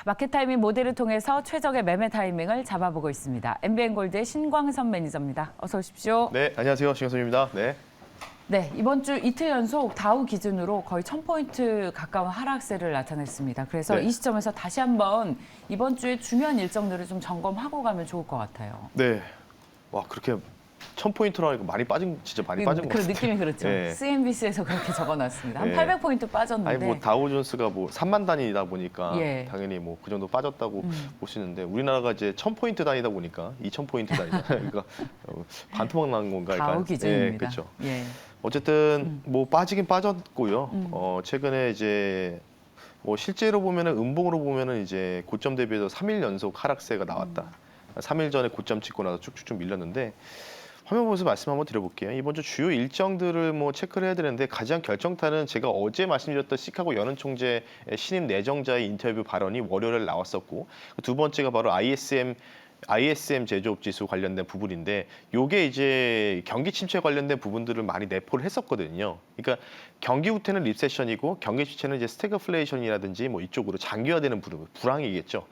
마켓 타이밍 모델을 통해서 최적의 매매 타이밍을 잡아보고 있습니다. MBN골드의 신광선 매니저입니다. 어서 오십시오. 네, 안녕하세요. 신광선입니다. 네. 네, 이번 주 이틀 연속 다우 기준으로 거의 1000포인트 가까운 하락세를 나타냈습니다. 그래서 네. 이 시점에서 다시 한번 이번 주에 중요한 일정들을 좀 점검하고 가면 좋을 것 같아요. 네. 와, 그렇게 1000포인트로 하니까 많이 빠진, 진짜 많이 빠진 것 그 같아요. 느낌이 그렇죠. 네. CNBC에서 그렇게 적어놨습니다. 한 네. 800포인트 빠졌는데. 아니 뭐 다우존스가 뭐 3만 단위다 보니까 예. 당연히 뭐 그 정도 빠졌다고 보시는데 우리나라가 이제 1000포인트 단위다 보니까 2000포인트 단위다. 그러니까 반토막 난 건가? 다우 기준입니다. 예, 그렇죠. 예. 어쨌든 뭐 빠지긴 빠졌고요. 최근에 이제 뭐 실제로 보면은 음봉으로 보면은 이제 고점 대비해서 3일 연속 하락세가 나왔다. 3일 전에 고점 찍고 나서 쭉쭉쭉 밀렸는데 화면 보면서 말씀 한번 드려볼게요. 이번 주 주요 일정들을 뭐 체크를 해야 되는데 가장 결정타는 제가 어제 말씀드렸던 시카고 연은 총재 신임 내정자의 인터뷰 발언이 월요일에 나왔었고 두 번째가 바로 ISM 제조업 지수 관련된 부분인데 요게 이제 경기 침체 관련된 부분들을 많이 내포를 했었거든요. 그러니까 경기 후퇴는 리세션이고 경기 침체는 이제 스태그플레이션이라든지 뭐 이쪽으로 장기화되는 부분, 불황이겠죠.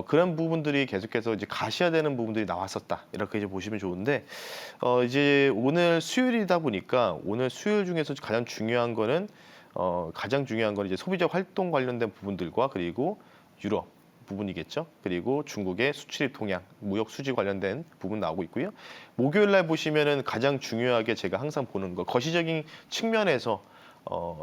그런 부분들이 계속해서 이제 가시화되는 부분들이 나왔었다. 이렇게 이제 보시면 좋은데 이제 오늘 수요일이다 보니까 오늘 수요일 중에서 가장 중요한 거는 이제 소비적 활동 관련된 부분들과 그리고 유럽 부분이겠죠. 그리고 중국의 수출입 동향, 무역 수지 관련된 부분 나오고 있고요. 목요일 날 보시면은 가장 중요하게 제가 항상 보는 거 거시적인 측면에서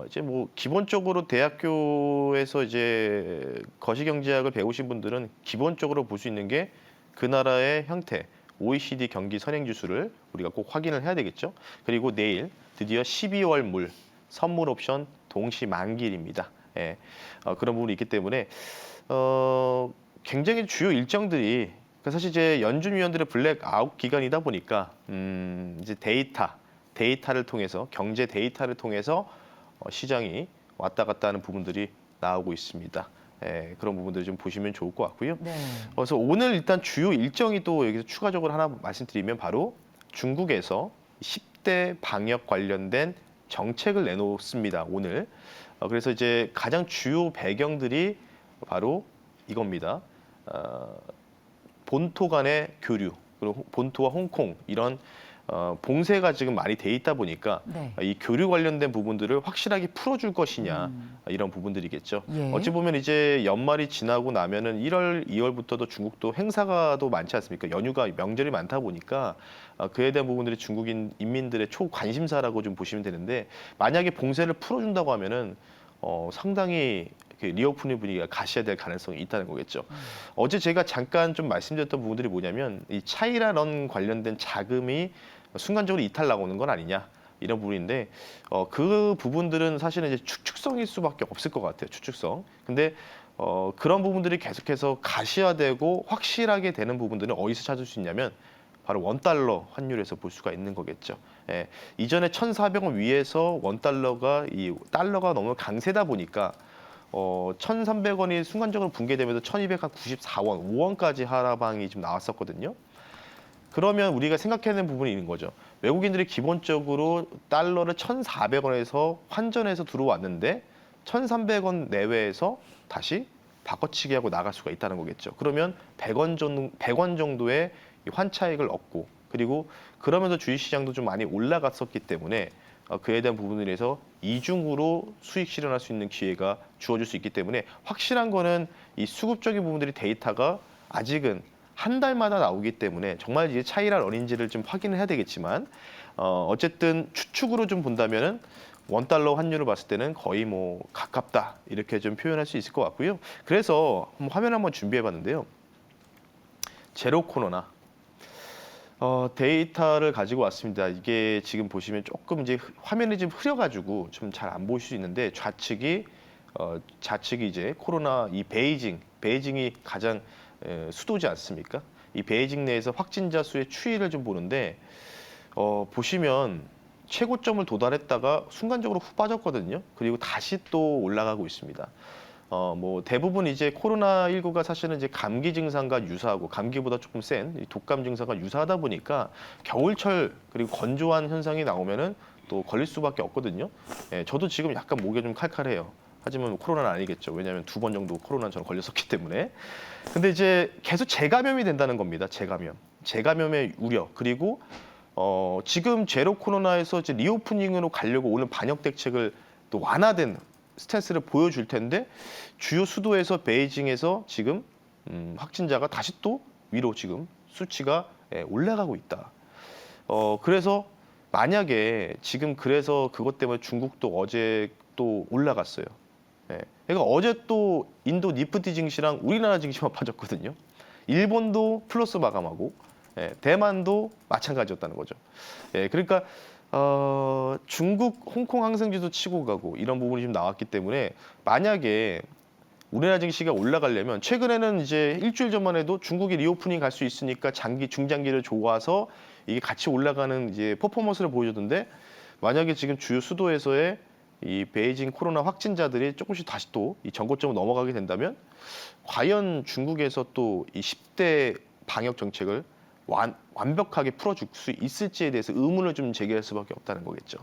이제 뭐 기본적으로 대학교에서 이제 거시경제학을 배우신 분들은 기본적으로 볼 수 있는 게 그 나라의 형태, OECD 경기 선행지수를 우리가 꼭 확인을 해야 되겠죠. 그리고 내일 드디어 12월 물 선물 옵션 동시 만기일입니다. 예, 그런 부분이 있기 때문에 굉장히 주요 일정들이 사실 이제 연준 위원들의 블랙아웃 기간이다 보니까 이제 데이터를 통해서 경제 데이터를 통해서 시장이 왔다 갔다 하는 부분들이 나오고 있습니다. 예, 그런 부분들 좀 보시면 좋을 것 같고요. 네. 그래서 오늘 일단 주요 일정이 또 여기서 추가적으로 하나 말씀드리면 바로 중국에서 10대 방역 관련된 정책을 내놓습니다. 오늘. 그래서 이제 가장 주요 배경들이 바로 이겁니다. 본토 간의 교류, 그리고 본토와 홍콩 이런 봉쇄가 지금 많이 돼 있다 보니까 네. 이 교류 관련된 부분들을 확실하게 풀어줄 것이냐 이런 부분들이겠죠. 예. 어찌 보면 이제 연말이 지나고 나면은 1월, 2월부터도 중국도 행사가 또 많지 않습니까? 연휴가 명절이 많다 보니까 그에 대한 부분들이 중국인 인민들의 초관심사라고 좀 보시면 되는데 만약에 봉쇄를 풀어준다고 하면은 상당히 리오프닝 분위기가 가시화될 가능성이 있다는 거겠죠. 어제 제가 잠깐 좀 말씀드렸던 부분들이 뭐냐면 이 차이나 런 관련된 자금이 순간적으로 이탈 나오는 건 아니냐 이런 부분인데 그 부분들은 사실은 이제 추측성일 수밖에 없을 것 같아요. 추측성. 근데 그런 부분들이 계속해서 가시화되고 확실하게 되는 부분들은 어디서 찾을 수 있냐면 바로 원달러 환율에서 볼 수가 있는 거겠죠. 예, 이전에 1,400원 위에서 원달러가 이 달러가 너무 강세다 보니까 1,300원이 순간적으로 붕괴되면서 1,294원, 5원까지 하락방이 좀 나왔었거든요. 그러면 우리가 생각해야 되는 부분이 있는 거죠. 외국인들이 기본적으로 달러를 1,400원에서 환전해서 들어왔는데 1,300원 내외에서 다시 바꿔치기 하고 나갈 수가 있다는 거겠죠. 그러면 100원 정도의 환차익을 얻고 그리고 그러면서 주식시장도 좀 많이 올라갔었기 때문에 그에 대한 부분에 대해서 이중으로 수익 실현할 수 있는 기회가 주어질 수 있기 때문에 확실한 거는 이 수급적인 부분들이 데이터가 아직은 한 달마다 나오기 때문에 정말 이제 차이란 어린지를 좀 확인을 해야 되겠지만 어쨌든 추측으로 좀 본다면은 원달러 환율을 봤을 때는 거의 뭐 가깝다 이렇게 좀 표현할 수 있을 것 같고요. 그래서 화면 한번 준비해봤는데요. 제로 코로나 데이터를 가지고 왔습니다. 이게 지금 보시면 조금 이제 화면이 좀 흐려가지고 좀 잘 안 보일 수 있는데 좌측이 이제 코로나 이 베이징이 가장 수도지 않습니까? 이 베이징 내에서 확진자 수의 추이를 좀 보는데 보시면 최고점을 도달했다가 순간적으로 훅 빠졌거든요. 그리고 다시 또 올라가고 있습니다. 뭐 대부분 이제 코로나19가 사실은 이제 감기 증상과 유사하고 감기보다 조금 센 독감 증상과 유사하다 보니까 겨울철 그리고 건조한 현상이 나오면은 또 걸릴 수밖에 없거든요. 예, 저도 지금 약간 목이 좀 칼칼해요. 하지만 코로나는 아니겠죠. 왜냐하면 2번 정도 코로나 저는 걸렸었기 때문에. 근데 이제 계속 재감염이 된다는 겁니다. 재감염의 우려. 그리고 지금 제로 코로나에서 이제 리오프닝으로 가려고 오는 방역 대책을 또 완화된 스탠스를 보여줄 텐데 주요 수도에서 베이징에서 지금 확진자가 다시 또 위로 지금 수치가 올라가고 있다. 그래서 만약에 지금 그래서 그것 때문에 중국도 어제 또 올라갔어요. 그러니까 어제 또 인도 니프티 증시랑 우리나라 증시만 빠졌거든요. 일본도 플러스 마감하고 대만도 마찬가지였다는 거죠. 그러니까 중국, 홍콩 항생지도 치고 가고 이런 부분이 좀 나왔기 때문에 만약에 우리나라 증시가 올라가려면 최근에는 이제 일주일 전만 해도 중국이 리오프닝 갈 수 있으니까 중장기를 좋아서 이게 같이 올라가는 이제 퍼포먼스를 보여줬는데 만약에 지금 주요 수도에서의 이 베이징 코로나 확진자들이 조금씩 다시 또 이 전고점을 넘어가게 된다면 과연 중국에서 또 이 10대 방역 정책을 완벽하게 풀어줄 수 있을지에 대해서 의문을 좀 제기할 수밖에 없다는 거겠죠.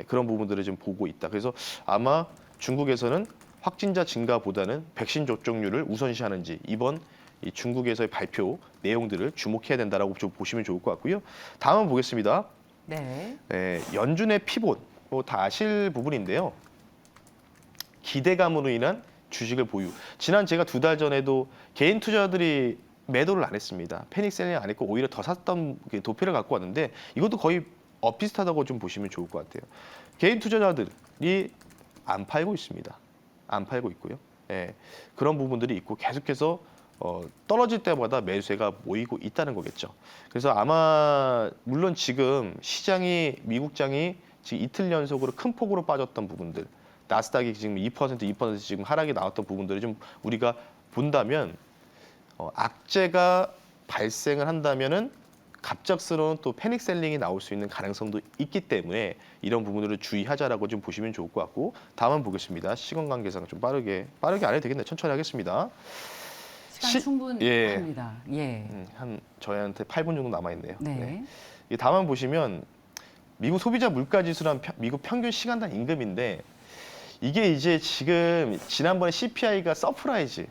그런 부분들을 좀 보고 있다. 그래서 아마 중국에서는 확진자 증가보다는 백신 접종률을 우선시하는지 이번 이 중국에서의 발표 내용들을 주목해야 된다라고 좀 보시면 좋을 것 같고요. 다음 보겠습니다. 네. 연준의 피봇, 다 아실 부분인데요. 기대감으로 인한 주식을 보유. 지난 제가 2달 전에도 개인 투자자들이 매도를 안 했습니다. 패닉 셀링 안 했고 오히려 더 샀던 도표를 갖고 왔는데 이것도 거의 비슷하다고 좀 보시면 좋을 것 같아요. 개인 투자자들이 안 팔고 있습니다. 안 팔고 있고요. 그런 부분들이 있고 계속해서 떨어질 때마다 매수세가 모이고 있다는 거겠죠. 그래서 아마 물론 지금 시장이 미국장이 지금 이틀 연속으로 큰 폭으로 빠졌던 부분들, 나스닥이 지금 2% 지금 하락이 나왔던 부분들을 좀 우리가 본다면 악재가 발생을 한다면은 갑작스러운 또 패닉 셀링이 나올 수 있는 가능성도 있기 때문에 이런 부분들을 주의하자라고 좀 보시면 좋을 것 같고 다음은 보겠습니다. 시간 관계상 좀 빠르게 안 해도 되겠네. 천천히 하겠습니다. 시간 충분합니다. 한 저희한테 8분 정도 남아 있네요. 네. 다음은 보시면 미국 소비자 물가 지수란 미국 평균 시간당 임금인데 이게 이제 지금 지난번에 CPI가 서프라이즈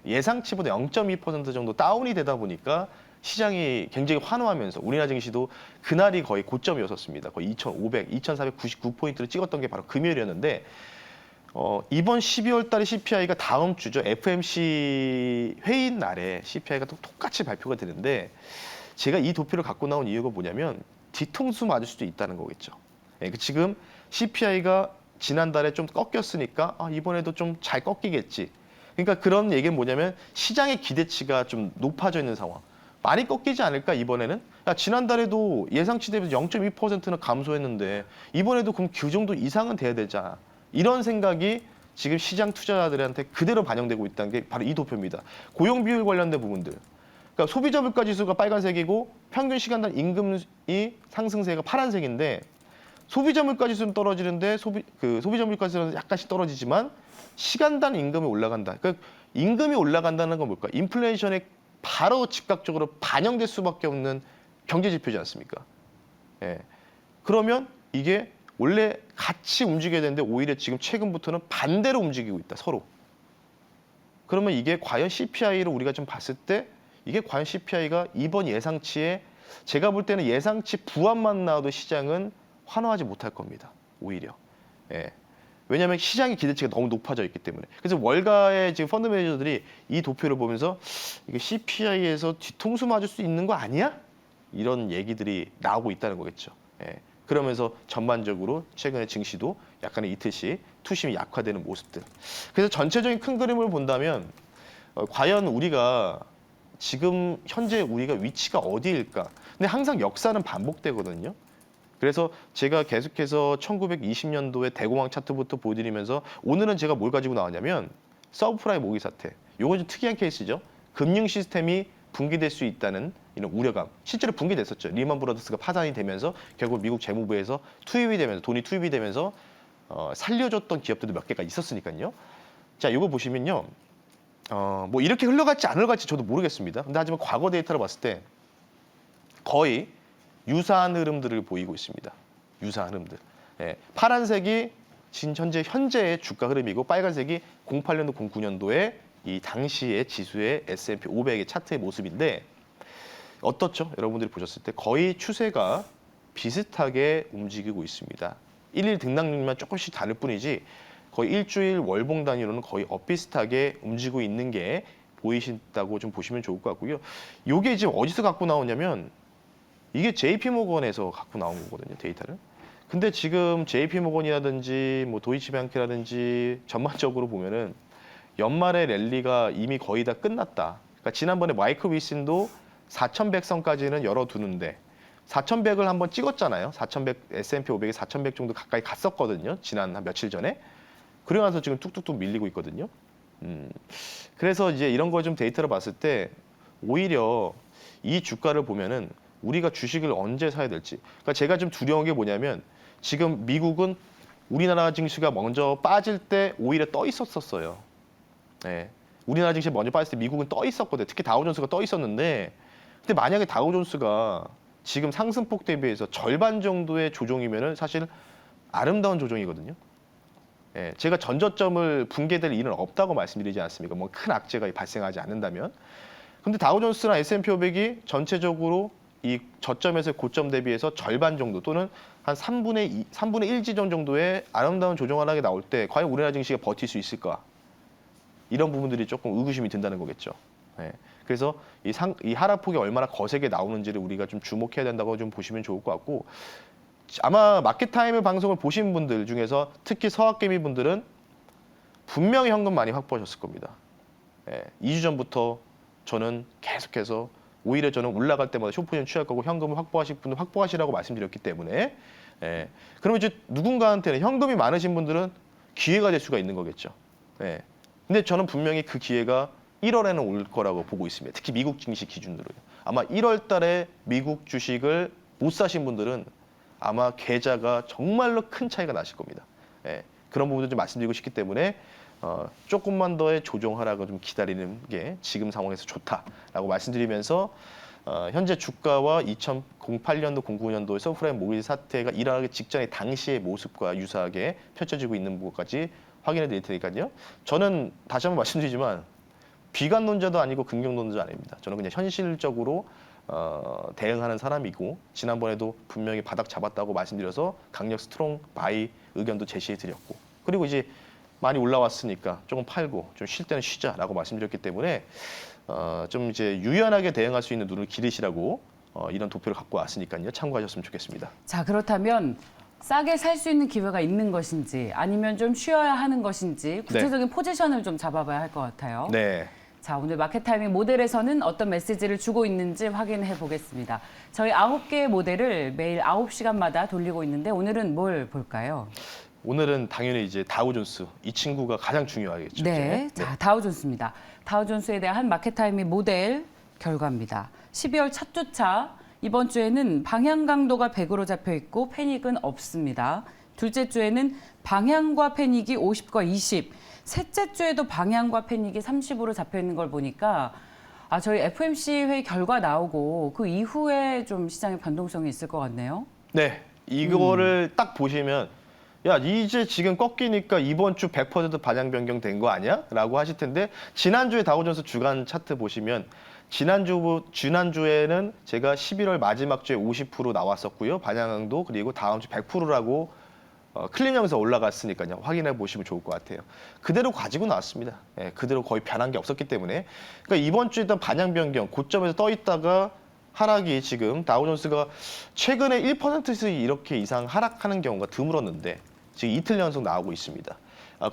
예상치보다 0.2% 정도 다운이 되다 보니까 시장이 굉장히 환호하면서 우리나라 증시도 그날이 거의 고점이었습니다. 거의 2,499포인트를 찍었던 게 바로 금요일이었는데 이번 12월 달에 CPI가 다음 주죠. FMC 회의 날에 CPI가 또 똑같이 발표가 되는데 제가 이 도표를 갖고 나온 이유가 뭐냐면 뒤통수 맞을 수도 있다는 거겠죠. 지금 CPI가 지난달에 좀 꺾였으니까 이번에도 좀 잘 꺾이겠지. 그러니까 그런 얘기는 뭐냐면 시장의 기대치가 좀 높아져 있는 상황. 많이 꺾이지 않을까 이번에는? 지난달에도 예상치 대비해서 0.2%는 감소했는데 이번에도 그럼 그 정도 이상은 돼야 되잖아. 이런 생각이 지금 시장 투자자들한테 그대로 반영되고 있다는 게 바로 이 도표입니다. 고용 비율 관련된 부분들. 그러니까 소비자 물가 지수가 빨간색이고 평균 시간당 임금이 상승세가 파란색인데 소비자 물가 지수는 떨어지는데 소비자 물가 지수는 약간씩 떨어지지만 시간당 임금이 올라간다. 그러니까 임금이 올라간다는 건 뭘까? 인플레이션에 바로 즉각적으로 반영될 수밖에 없는 경제 지표지 않습니까? 그러면 이게 원래 같이 움직여야 되는데 오히려 지금 최근부터는 반대로 움직이고 있다, 서로. 그러면 이게 과연 CPI를 우리가 좀 봤을 때 이게 과연 CPI가 이번 예상치에 제가 볼 때는 예상치 부합만 나와도 시장은 환호하지 못할 겁니다. 오히려. 왜냐하면 시장의 기대치가 너무 높아져 있기 때문에. 그래서 월가의 지금 펀드 매니저들이 이 도표를 보면서 이게 CPI에서 뒤통수 맞을 수 있는 거 아니야? 이런 얘기들이 나오고 있다는 거겠죠. 그러면서 전반적으로 최근에 증시도 약간의 이틀씩 투심이 약화되는 모습들. 그래서 전체적인 큰 그림을 본다면 과연 우리가 지금 현재 우리가 위치가 어디일까? 근데 항상 역사는 반복되거든요. 그래서 제가 계속해서 1920년도에 대공황 차트부터 보여드리면서 오늘은 제가 뭘 가지고 나왔냐면 서브프라임 모기 사태. 이건 좀 특이한 케이스죠. 금융 시스템이 붕괴될 수 있다는 이런 우려감. 실제로 붕괴됐었죠. 리만 브라더스가 파산이 되면서 결국 미국 재무부에서 돈이 투입이 되면서 살려줬던 기업들도 몇 개가 있었으니까요. 자, 이거 보시면요. 뭐 이렇게 흘러갈지 안 흘러갈지 저도 모르겠습니다. 근데 하지만 과거 데이터를 봤을 때 거의 유사한 흐름들을 보이고 있습니다. 유사한 흐름들. 파란색이 지금 현재의 주가 흐름이고 빨간색이 08년도, 09년도에 이 당시의 지수의 S&P 500의 차트의 모습인데 어떻죠? 여러분들이 보셨을 때 거의 추세가 비슷하게 움직이고 있습니다. 일일 등락률만 조금씩 다를 뿐이지 거의 일주일 월봉 단위로는 거의 엇비슷하게 움직이고 있는 게 보이신다고 좀 보시면 좋을 것 같고요. 이게 지금 어디서 갖고 나오냐면 이게 JP모건에서 갖고 나온 거거든요, 데이터를. 근데 지금 JP모건이라든지 뭐 도이치뱅크라든지 전반적으로 보면은 연말의 랠리가 이미 거의 다 끝났다. 그러니까 지난번에 마이클 윌슨도 4,100선까지는 열어두는데 4,100을 한번 찍었잖아요. 4,100 S&P 500이 4,100 정도 가까이 갔었거든요. 지난 한 며칠 전에. 그러고 나서 지금 뚝뚝뚝 밀리고 있거든요. 그래서 이제 이런 걸 좀 데이터로 봤을 때 오히려 이 주가를 보면은 우리가 주식을 언제 사야 될지. 그러니까 제가 좀 두려운 게 뭐냐면 지금 미국은 우리나라 증시가 먼저 빠질 때 오히려 떠 있었어요. 네. 우리나라 증시 먼저 빠졌을 때 미국은 떠 있었거든요. 특히 다우존스가 떠 있었는데 근데 만약에 다우존스가 지금 상승폭 대비해서 절반 정도의 조정이면은 사실 아름다운 조정이거든요. 예, 제가 전저점을 붕괴될 일은 없다고 말씀드리지 않습니까? 뭐 큰 악재가 발생하지 않는다면. 근데 다우존스나 S&P 500이 전체적으로 이 저점에서 고점 대비해서 절반 정도 또는 한 3분의 1 지점 정도의 아름다운 조정 하락이 나올 때 과연 우리나라 증시가 버틸 수 있을까? 이런 부분들이 조금 의구심이 든다는 거겠죠. 예, 그래서 이 하락폭이 얼마나 거세게 나오는지를 우리가 좀 주목해야 된다고 좀 보시면 좋을 것 같고 아마 마켓타임을 방송을 보신 분들 중에서 특히 서학개미 분들은 분명히 현금 많이 확보하셨을 겁니다. 예, 2주 전부터 저는 계속해서 오히려 저는 올라갈 때마다 숏포지션 취할 거고 현금을 확보하실 분들 확보하시라고 말씀드렸기 때문에 예, 그러면 이제 누군가한테는 현금이 많으신 분들은 기회가 될 수가 있는 거겠죠. 예, 근데 저는 분명히 그 기회가 1월에는 올 거라고 보고 있습니다. 특히 미국 증시 기준으로요. 아마 1월 달에 미국 주식을 못 사신 분들은 아마 계좌가 정말로 큰 차이가 나실 겁니다. 예, 그런 부분도 좀 말씀드리고 싶기 때문에 조금만 더의 조정 하락을 좀 기다리는 게 지금 상황에서 좋다라고 말씀드리면서 현재 주가와 2008년도, 09년도의 서프라임 모기지 사태가 일어나기 직전의 당시의 모습과 유사하게 펼쳐지고 있는 부분까지 확인해 드릴 테니까요. 저는 다시 한번 말씀드리지만 비관론자도 아니고 긍정론자 아닙니다. 저는 그냥 현실적으로 대응하는 사람이고 지난번에도 분명히 바닥 잡았다고 말씀드려서 강력 스트롱 바이 의견도 제시해 드렸고 그리고 이제 많이 올라왔으니까 조금 팔고 좀 쉴 때는 쉬자라고 말씀드렸기 때문에 좀 이제 유연하게 대응할 수 있는 눈을 기르시라고 이런 도표를 갖고 왔으니까요. 참고하셨으면 좋겠습니다. 자, 그렇다면 싸게 살 수 있는 기회가 있는 것인지 아니면 좀 쉬어야 하는 것인지 구체적인 포지션을 좀 잡아봐야 할 것 같아요. 네. 자, 오늘 마켓타이밍 모델에서는 어떤 메시지를 주고 있는지 확인해 보겠습니다. 저희 9개의 모델을 매일 9시간마다 돌리고 있는데 오늘은 뭘 볼까요? 오늘은 당연히 이제 다우존스 이 친구가 가장 중요하겠죠. 네, 이제. 자, 다우존스입니다. 다우존스에 대한 마켓타이밍 모델 결과입니다. 12월 첫 주차 이번 주에는 방향 강도가 100으로 잡혀 있고 패닉은 없습니다. 둘째 주에는 방향과 패닉이 50과 20, 셋째 주에도 방향과 패닉이 30으로 잡혀 있는 걸 보니까 저희 FOMC 회의 결과 나오고 그 이후에 좀 시장의 변동성이 있을 것 같네요. 네, 이거를 딱 보시면 야 이제 지금 꺾이니까 이번 주 100% 반향 변경된 거 아니야? 라고 하실 텐데 지난주에 다우존스 주간 차트 보시면 지난주에는 제가 11월 마지막 주에 50% 나왔었고요. 반향도 그리고 다음 주 100%라고 클린형에서 올라갔으니까요. 확인해 보시면 좋을 것 같아요. 그대로 가지고 나왔습니다. 예, 그대로 거의 변한 게 없었기 때문에 그러니까 이번 주에 일단 반향 변경 고점에서 떠 있다가 하락이 지금 다우존스가 최근에 1%씩 이렇게 이상 하락하는 경우가 드물었는데 지금 이틀 연속 나오고 있습니다.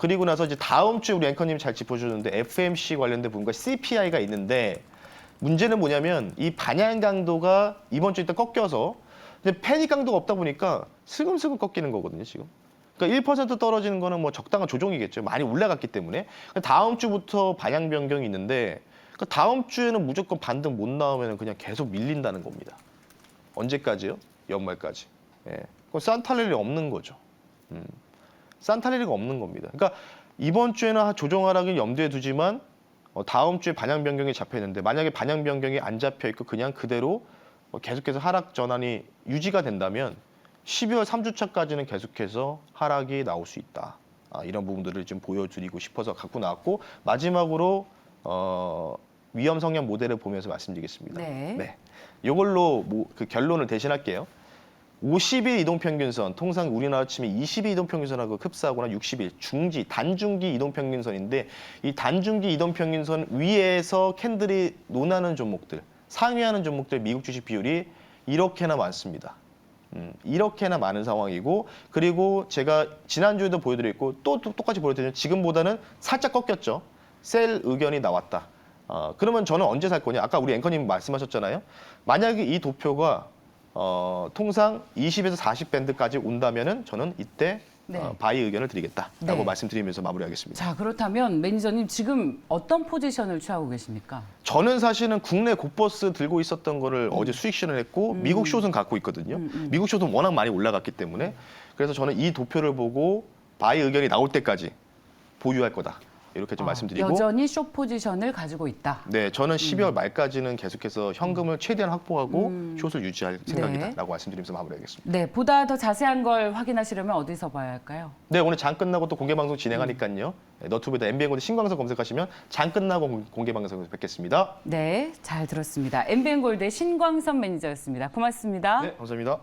그리고 나서 이제 다음 주에 우리 앵커님이 잘 짚어주는데 FMC 관련된 부분과 CPI가 있는데 문제는 뭐냐면 이 반향 강도가 이번 주에 일단 꺾여서 이제 패닉 강도가 없다 보니까 슬금슬금 꺾이는 거거든요, 지금. 그러니까 1% 떨어지는 거는 뭐 적당한 조정이겠죠. 많이 올라갔기 때문에. 다음 주부터 반향 변경이 있는데 그러니까 다음 주에는 무조건 반등 못 나오면 그냥 계속 밀린다는 겁니다. 언제까지요? 연말까지. 예. 그럼 산탈 일이 없는 거죠. 산탈 일이 없는 겁니다. 그러니까 이번 주에는 조정 하락을 염두에 두지만 다음 주에 반향 변경이 잡혀 있는데 만약에 반향 변경이 안 잡혀 있고 그냥 그대로 계속해서 하락 전환이 유지가 된다면 12월 3주차까지는 계속해서 하락이 나올 수 있다. 이런 부분들을 좀 보여드리고 싶어서 갖고 나왔고 마지막으로 위험 성향 모델을 보면서 말씀드리겠습니다. 네. 이걸로 그 결론을 대신할게요. 50일 이동평균선, 통상 우리나라 치면 20일 이동평균선하고 흡사하거나 60일 중지, 단중기 이동평균선인데 이 단중기 이동평균선 위에서 캔들이 논하는 종목들, 상위하는 종목들 미국 주식 비율이 이렇게나 많습니다. 이렇게나 많은 상황이고 그리고 제가 지난주에도 보여드렸고 또 똑같이 보여드리면 지금보다는 살짝 꺾였죠. 셀 의견이 나왔다. 그러면 저는 언제 살 거냐? 아까 우리 앵커님 말씀하셨잖아요. 만약에 이 도표가 통상 20에서 40 밴드까지 온다면은 저는 이때 네. 바이 의견을 드리겠다라고 네. 말씀드리면서 마무리하겠습니다. 자, 그렇다면 매니저님 지금 어떤 포지션을 취하고 계십니까? 저는 사실은 국내 곧버스 들고 있었던 거를 어제 수익 실현을 했고 미국 숏은 갖고 있거든요. 미국 숏은 워낙 많이 올라갔기 때문에 그래서 저는 이 도표를 보고 바이 의견이 나올 때까지 보유할 거다. 이렇게 좀 말씀드리고 여전히 숏 포지션을 가지고 있다. 네, 저는 12월 말까지는 계속해서 현금을 최대한 확보하고 숏을 유지할 생각이다라고 네. 말씀드리면서 마무리하겠습니다. 네, 보다 더 자세한 걸 확인하시려면 어디서 봐야 할까요? 네, 오늘 장 끝나고 또 공개 방송 진행하니까요. 너튜브에다 MBN고대 신광석 검색하시면 장 끝나고 공개 방송에서 뵙겠습니다. 네, 잘 들었습니다. MBN골드의 신광선 매니저였습니다. 고맙습니다. 네, 감사합니다.